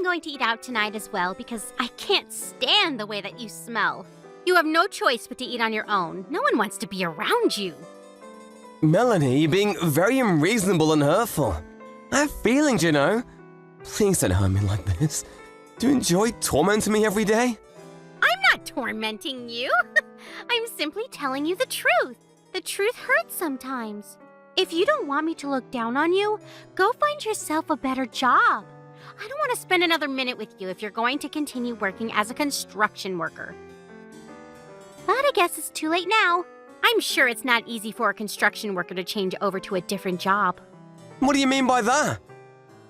going to eat out tonight as well because I can't stand the way that you smell. You have no choice but to eat on your own. No one wants to be around you. Melanie, you're being very unreasonable and hurtful. I have feelings, you know. Please don't hurt me like this. Do you enjoy tormenting me every day? I'm not tormenting you. I'm simply telling you the truth. The truth hurts sometimes. If you don't want me to look down on you, go find yourself a better job. I don't want to spend another minute with you if you're going to continue working as a construction worker. But I guess it's too late now. I'm sure it's not easy for a construction worker to change over to a different job. What do you mean by that?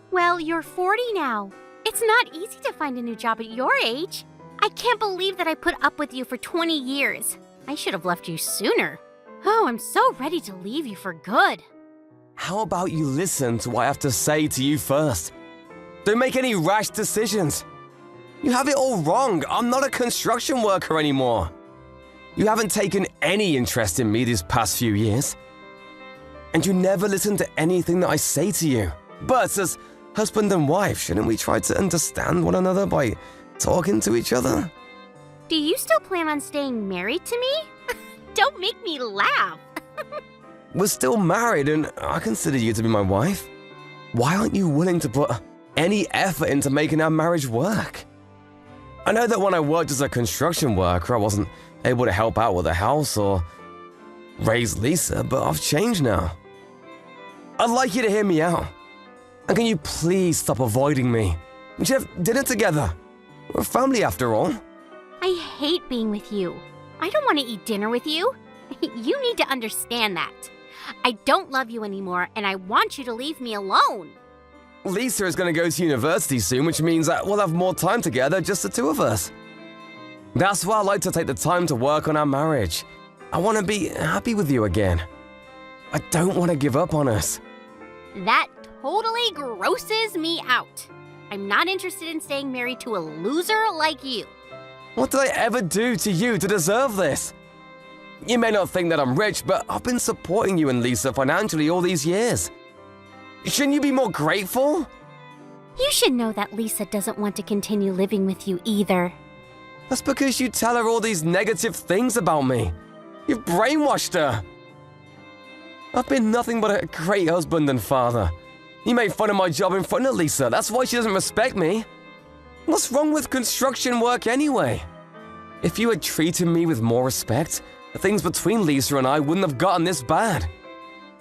Well, you're 40 now. It's not easy to find a new job at your age. I can't believe that I put up with you for 20 years. I should have left you sooner. Oh, I'm so ready to leave you for good. How about you listen to what I have to say to you first? Don't make any rash decisions. You have it all wrong. I'm not a construction worker anymore. You haven't taken any interest in me these past few years. And you never listen to anything that I say to you. But as husband and wife, shouldn't we try to understand one another by talking to each other? Do you still plan on staying married to me? Don't make me laugh. We're still married and I consider you to be my wife. Why aren't you willing to put any effort into making our marriage work? I know that when I worked as a construction worker, I wasn't able to help out with the house or raise Lisa, but I've changed now. I'd like you to hear me out. And can you please stop avoiding me? We should have dinner together. We're a family after all. I hate being with you. I don't want to eat dinner with you. You need to understand that. I don't love you anymore, and I want you to leave me alone. Lisa is going to go to university soon, which means that we'll have more time together, just the two of us. That's why I like to take the time to work on our marriage. I want to be happy with you again. I don't want to give up on us. That totally grosses me out. I'm not interested in staying married to a loser like you. What did I ever do to you to deserve this? You may not think that I'm rich, but I've been supporting you and Lisa financially all these years. Shouldn't you be more grateful? You should know that Lisa doesn't want to continue living with you either. That's because you tell her all these negative things about me. You've brainwashed her. I've been nothing but a great husband and father. You made fun of my job in front of Lisa. That's why she doesn't respect me. What's wrong with construction work anyway? If you had treated me with more respect, the things between Lisa and I wouldn't have gotten this bad.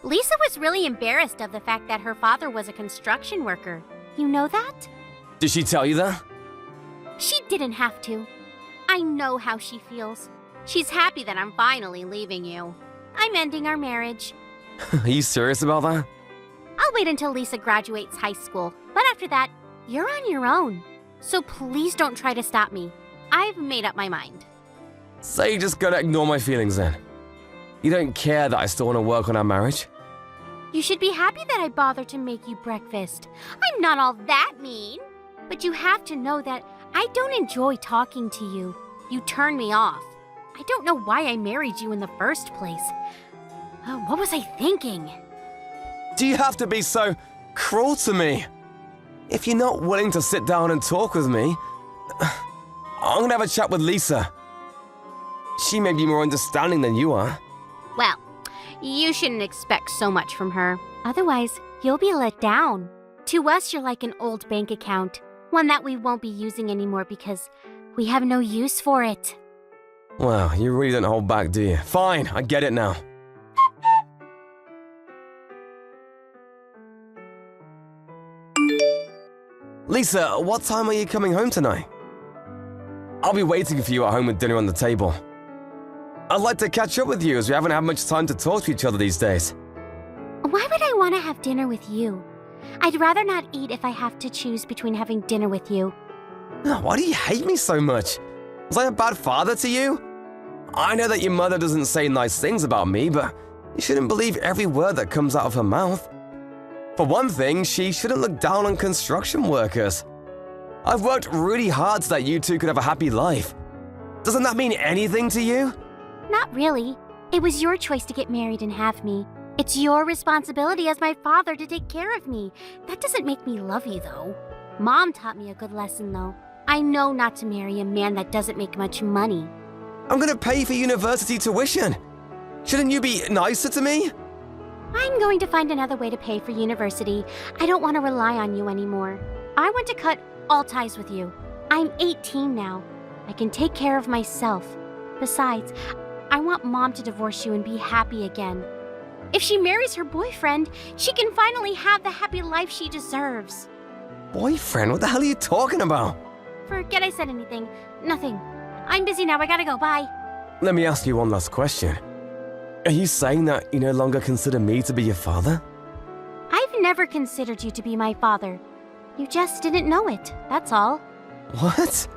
Lisa was really embarrassed of the fact that her father was a construction worker. You know that? Did she tell you that? She didn't have to. I know how she feels. She's happy that I'm finally leaving you. I'm ending our marriage. Are you serious about that? I'll wait until Lisa graduates high school, but after that, you're on your own. So please don't try to stop me. I've made up my mind. So you just gotta ignore my feelings then? You don't care that I still want to work on our marriage? You should be happy that I bothered to make you breakfast. I'm not all that mean. But you have to know that I don't enjoy talking to you. You turn me off. I don't know why I married you in the first place. What was I thinking? Do you have to be so cruel to me? If you're not willing to sit down and talk with me, I'm gonna have a chat with Lisa. She may be more understanding than you are. Well, you shouldn't expect so much from her. Otherwise, you'll be let down. To us, you're like an old bank account, one that we won't be using anymore because we have no use for it. Wow, you really don't hold back, do you? Fine, I get it now. Lisa, what time are you coming home tonight? I'll be waiting for you at home with dinner on the table. I'd like to catch up with you as we haven't had much time to talk to each other these days. Why would I want to have dinner with you? I'd rather not eat if I have to choose between having dinner with you. Why do you hate me so much? Was I a bad father to you? I know that your mother doesn't say nice things about me, but you shouldn't believe every word that comes out of her mouth. For one thing, she shouldn't look down on construction workers. I've worked really hard so that you two could have a happy life. Doesn't that mean anything to you? Not really. It was your choice to get married and have me. It's your responsibility as my father to take care of me. That doesn't make me love you, though. Mom taught me a good lesson, though. I know not to marry a man that doesn't make much money. I'm gonna pay for university tuition. Shouldn't you be nicer to me? I'm going to find another way to pay for university. I don't want to rely on you anymore. I want to cut all ties with you. I'm 18 now. I can take care of myself. Besides, I want Mom to divorce you and be happy again. If she marries her boyfriend, she can finally have the happy life she deserves. Boyfriend? What the hell are you talking about? Forget I said anything. Nothing. I'm busy now. I gotta go. Bye. Let me ask you one last question. Are you saying that you no longer consider me to be your father? I've never considered you to be my father. You just didn't know it, that's all. What?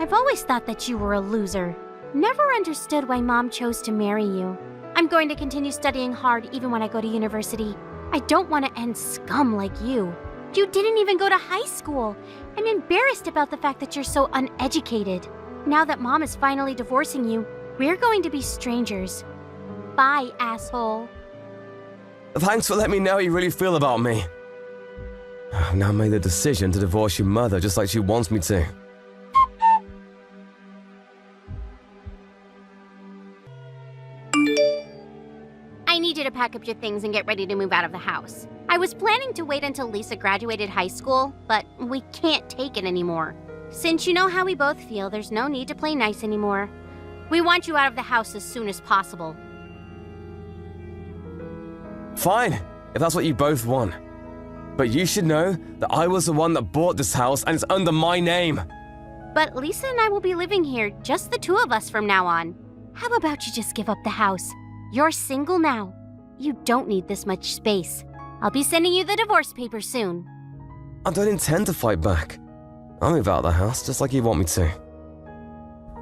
I've always thought that you were a loser. Never understood why Mom chose to marry you. I'm going to continue studying hard even when I go to university. I don't want to end scum like you. You didn't even go to high school. I'm embarrassed about the fact that you're so uneducated. Now that Mom is finally divorcing you, we're going to be strangers. Bye, asshole. Thanks for letting me know how you really feel about me. I've now made the decision to divorce your mother just like she wants me to. I need you to pack up your things and get ready to move out of the house. I was planning to wait until Lisa graduated high school, but we can't take it anymore. Since you know how we both feel, there's no need to play nice anymore. We want you out of the house as soon as possible. Fine, if that's what you both want. But you should know that I was the one that bought this house and it's under my name. But Lisa and I will be living here, just the two of us from now on. How about you just give up the house? You're single now. You don't need this much space. I'll be sending you the divorce papers soon. I don't intend to fight back. I'll move out of the house just like you want me to.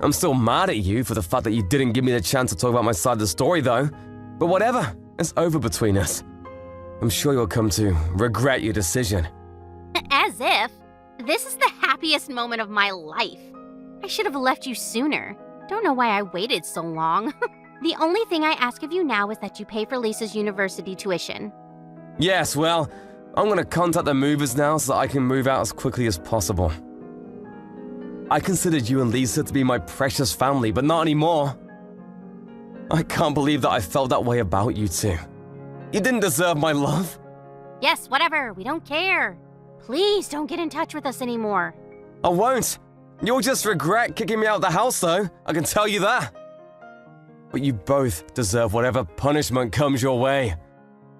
I'm still mad at you for the fact that you didn't give me the chance to talk about my side of the story though. But whatever, it's over between us. I'm sure you'll come to regret your decision. As if. This is the happiest moment of my life. I should have left you sooner. Don't know why I waited so long. The only thing I ask of you now is that you pay for Lisa's university tuition. Yes, well, I'm gonna contact the movers now so that I can move out as quickly as possible. I considered you and Lisa to be my precious family, but not anymore. I can't believe that I felt that way about you two. You didn't deserve my love. Yes, whatever. We don't care. Please don't get in touch with us anymore. I won't. You'll just regret kicking me out of the house, though. I can tell you that. But you both deserve whatever punishment comes your way.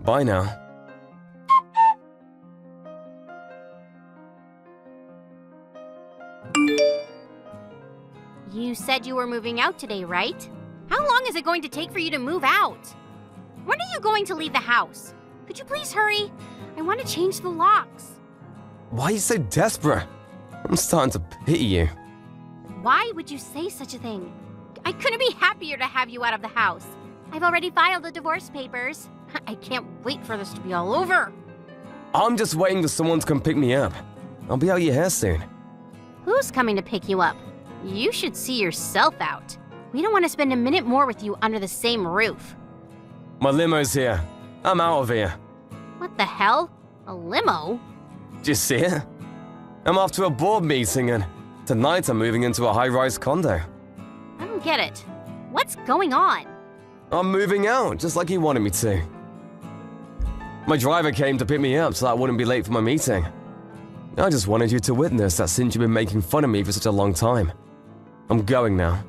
Bye now. You said you were moving out today, right? How long is it going to take for you to move out? When are you going to leave the house? Could you please hurry? I want to change the locks. Why are you so desperate? I'm starting to pity you. Why would you say such a thing? I couldn't be happier to have you out of the house. I've already filed the divorce papers. I can't wait for this to be all over. I'm just waiting for someone to come pick me up. I'll be out of your hair soon. Who's coming to pick you up? You should see yourself out. We don't want to spend a minute more with you under the same roof. My limo's here. I'm out of here. What the hell? A limo? Do you see it? I'm off to a board meeting and tonight I'm moving into a high-rise condo. I don't get it. What's going on? I'm moving out, just like you wanted me to. My driver came to pick me up so that I wouldn't be late for my meeting. I just wanted you to witness that since you've been making fun of me for such a long time. I'm going now.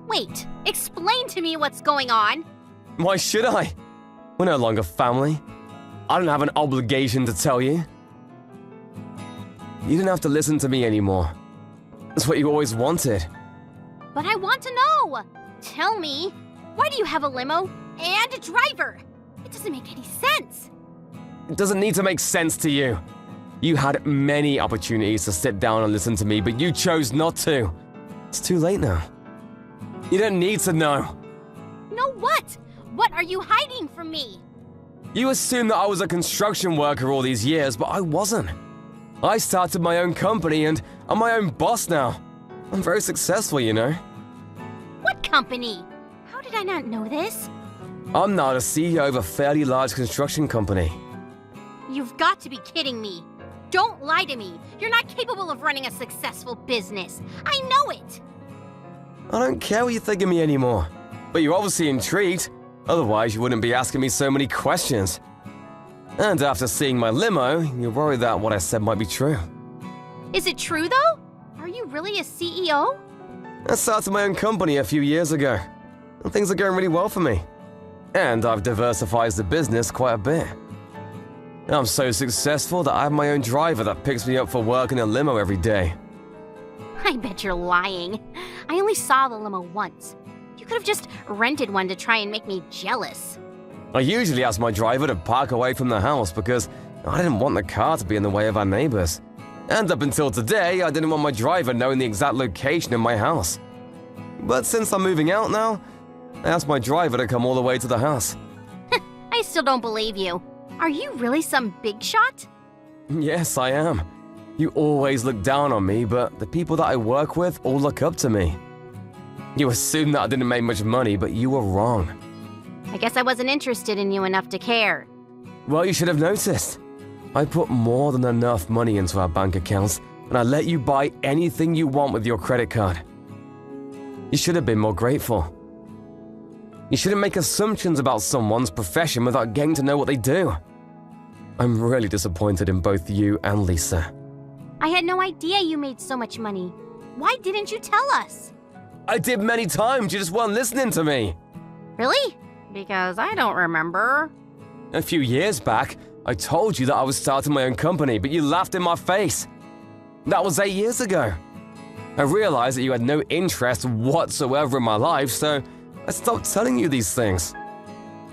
Wait, explain to me what's going on. Why should I? We're no longer family. I don't have an obligation to tell you. You didn't have to listen to me anymore. That's what you always wanted. But I want to know! Tell me, why do you have a limo and a driver? It doesn't make any sense. It doesn't need to make sense to you. You had many opportunities to sit down and listen to me, but you chose not to. It's too late now. You don't need to know. Know what? What are you hiding from me? You assumed that I was a construction worker all these years, but I wasn't. I started my own company and I'm my own boss now. I'm very successful, you know. What company? How did I not know this? I'm now the CEO of a fairly large construction company. You've got to be kidding me. Don't lie to me. You're not capable of running a successful business. I know it. I don't care what you think of me anymore. But you're obviously intrigued. Otherwise, you wouldn't be asking me so many questions. And after seeing my limo, you're worried that what I said might be true. Is it true, though? Are you really a CEO? I started my own company a few years ago, and things are going really well for me. And I've diversified the business quite a bit. I'm so successful that I have my own driver that picks me up for work in a limo every day. I bet you're lying. I only saw the limo once. You could have just rented one to try and make me jealous. I usually ask my driver to park away from the house because I didn't want the car to be in the way of our neighbors. And up until today, I didn't want my driver knowing the exact location of my house. But since I'm moving out now, I asked my driver to come all the way to the house. I still don't believe you. Are you really some big shot? Yes, I am. You always look down on me, but the people that I work with all look up to me. You assumed that I didn't make much money, but you were wrong. I guess I wasn't interested in you enough to care. Well, you should have noticed. I put more than enough money into our bank accounts, and I let you buy anything you want with your credit card. You should have been more grateful. You shouldn't make assumptions about someone's profession without getting to know what they do. I'm really disappointed in both you and Lisa. I had no idea you made so much money. Why didn't you tell us? I did many times, you just weren't listening to me. Really? Because I don't remember. A few years back, I told you that I was starting my own company, but you laughed in my face. That was 8 years ago. I realized that you had no interest whatsoever in my life, so I stopped telling you these things.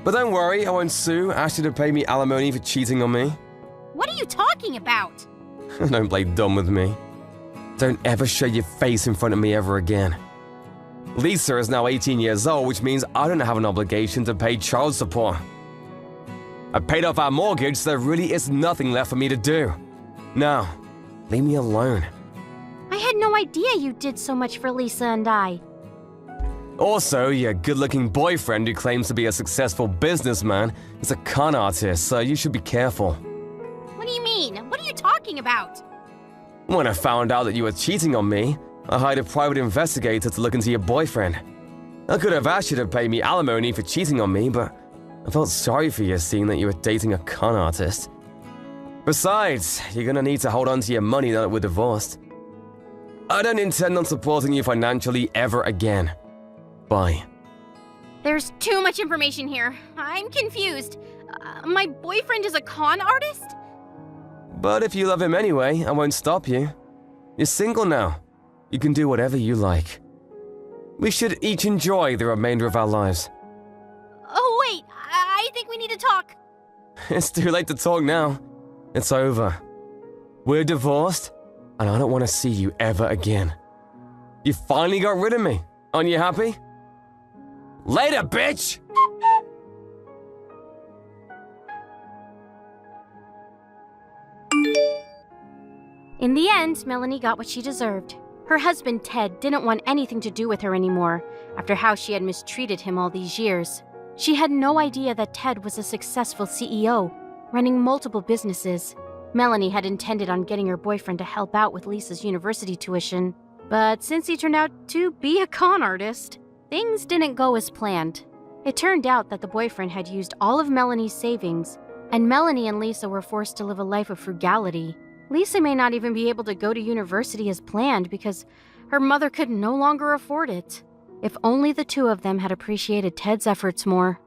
But don't worry, I won't sue, ask you to pay me alimony for cheating on me. What are you talking about? Don't play dumb with me. Don't ever show your face in front of me ever again. Lisa is now 18 years old, which means I don't have an obligation to pay child support. I paid off our mortgage, so there really is nothing left for me to do. Now, leave me alone. I had no idea you did so much for Lisa and I. Also, your good-looking boyfriend who claims to be a successful businessman is a con artist, so you should be careful. What do you mean? What are you talking about? When I found out that you were cheating on me, I hired a private investigator to look into your boyfriend. I could have asked you to pay me alimony for cheating on me, but I felt sorry for you seeing that you were dating a con artist. Besides, you're gonna need to hold on to your money now that we're divorced. I don't intend on supporting you financially ever again. Bye. There's too much information here. I'm confused. My boyfriend is a con artist? But if you love him anyway, I won't stop you. You're single now. You can do whatever you like. We should each enjoy the remainder of our lives. Oh, wait. I think we need to talk. It's too late to talk now. It's over. We're divorced, and I don't want to see you ever again. You finally got rid of me. Aren't you happy? Later, bitch! In the end, Melanie got what she deserved. Her husband, Ted, didn't want anything to do with her anymore after how she had mistreated him all these years. She had no idea that Ted was a successful CEO, running multiple businesses. Melanie had intended on getting her boyfriend to help out with Lisa's university tuition. But since he turned out to be a con artist, things didn't go as planned. It turned out that the boyfriend had used all of Melanie's savings, and Melanie and Lisa were forced to live a life of frugality. Lisa may not even be able to go to university as planned because her mother could no longer afford it. If only the two of them had appreciated Ted's efforts more.